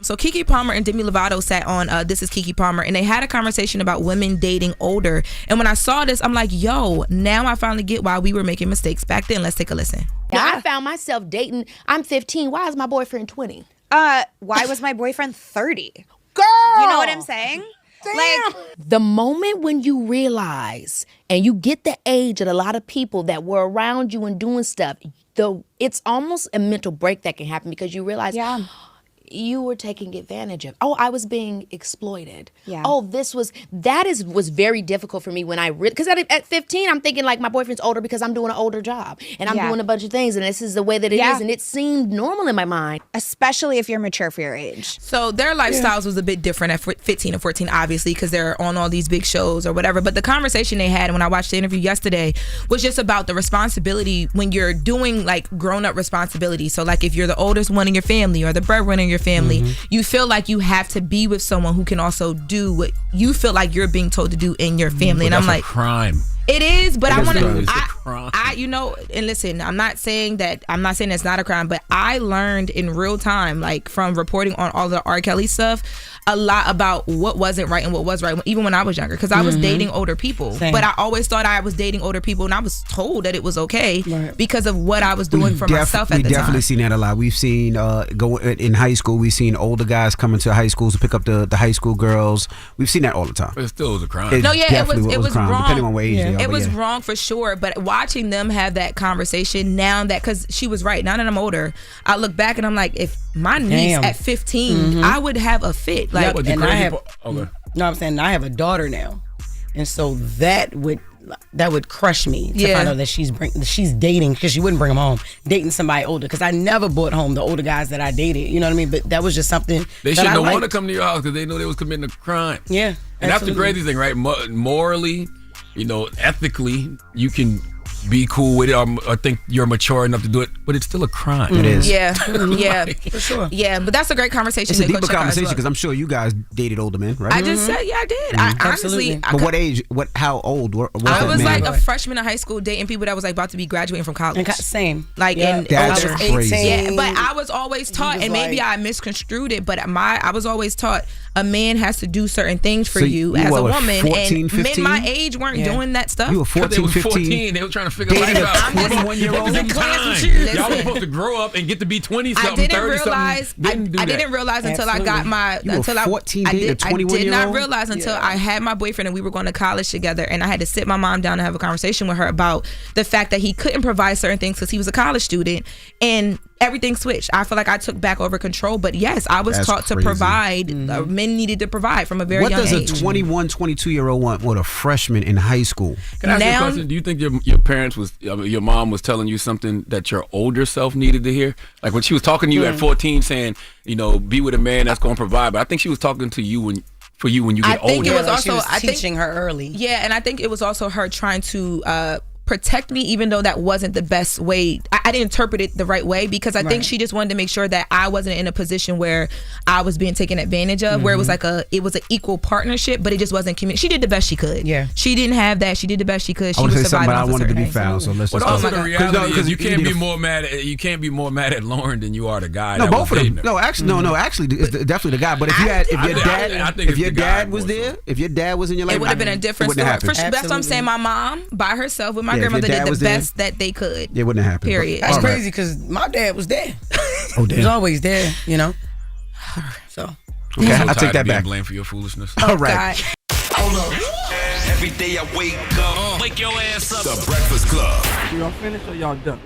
So Keke Palmer and Demi Lovato sat on This Is Keke Palmer, and they had a conversation about women dating older. And when I saw this, I'm like, yo, now I finally get why we were making mistakes back then. Let's take a listen. Yeah. I found myself dating. I'm 15. Why is my boyfriend 20? Why was my boyfriend 30? Girl! You know what I'm saying? Damn. Like, the moment when you realize and you get the age of a lot of people that were around you and doing stuff, it's almost a mental break that can happen because you realize, you were taking advantage of. Oh, I was being exploited. Yeah. Oh, was very difficult for me when because at 15, I'm thinking like my boyfriend's older because I'm doing an older job and I'm doing a bunch of things and this is the way that it is, and it seemed normal in my mind. especially if you're mature for your age. So their lifestyles was a bit different at 15 and 14, obviously, because they're on all these big shows or whatever. But the conversation they had when I watched the interview yesterday was just about the responsibility when you're doing like grown-up responsibility. So like if you're the oldest one in your family or the breadwinner in your family, you feel like you have to be with someone who can also do what you feel like you're being told to do in your family. And I'm like, crime. It is, but I want to. And listen, I'm not saying it's not a crime, but I learned in real time, like from reporting on all the R. Kelly stuff, a lot about what wasn't right and what was right, even when I was younger, because I was dating older people. Same. But I always thought I was dating older people, and I was told that it was okay because of what I was doing for myself at the time. We definitely seen that a lot. We've seen in high school, we've seen older guys coming to high schools to pick up the high school girls. We've seen that all the time. But it still was a crime. It was crime, wrong. depending on what age they are. It was wrong for sure, but watching them have that conversation now because she was right. Now that I'm older, I look back and I'm like, if my niece at 15, I would have a fit. Like, and I have, I'm saying I have a daughter now, and so that would crush me to find out that she's dating, because she wouldn't bring them home, dating somebody older, because I never brought home the older guys that I dated, you know what I mean? But that was just something they shouldn't have wanted to come to your house because they knew they was committing a crime. Yeah, and that's the crazy thing, right? Morally, ethically, you can be cool with it or think you're mature enough to do it, but it's still a crime. It is. Yeah, for sure. Yeah, but that's a great conversation. It's a deeper conversation because I'm sure you guys dated older men, right? I just said, I did. I honestly. But what age? How old? I was like a freshman in high school dating people that was like about to be graduating from college. Same. Like that's crazy. Yeah, but I was always taught, and maybe I misconstrued it, but I was always taught a man has to do certain things for you as a woman, 14, and 15? men my age weren't doing that stuff. You were 14, 15. They were trying to figure life out. 21-year-old. Y'all were supposed to grow up and get to be 20-something, 30-something. I didn't realize until I got my I did not realize until I had my boyfriend and we were going to college together, and I had to sit my mom down and have a conversation with her about the fact that he couldn't provide certain things because he was a college student, and everything switched. I feel like I took back over control, but yes, I was taught to provide. Men needed to provide from a very young age. What does a 21, 22-year-old want with a freshman in high school? Can I ask you a question? Do you think your parents your mom was telling you something that your older self needed to hear? Like when she was talking to you at 14 saying, be with a man that's going to provide, but I think she was talking to you when you get older. I think it was also she was teaching her early. Yeah, and I think it was also her trying to protect me, even though that wasn't the best way. I didn't interpret it the right way because I think she just wanted to make sure that I wasn't in a position where I was being taken advantage of, where it was like it was an equal partnership, but it just wasn't community. She did the best she could. Yeah, she didn't have that. She did the best she could. She was surviving. But I wanted to be foul, so let's. But also the reality is you can't be more mad at Loren than you are the guy. No, both of them. No, actually, it's definitely the guy. But if your dad was there, if your dad was in your life, it would have been a different story. That's what I'm saying. My mom by herself with my grandmother did the best that they could. It wouldn't happen. Period. That's crazy because my dad was there. Oh, damn. He was always there, So. Okay, I take that back. Blame for your foolishness. All right. Hold up. Every day I wake up. Wake your ass up. The Breakfast Club. Y'all finished or y'all done?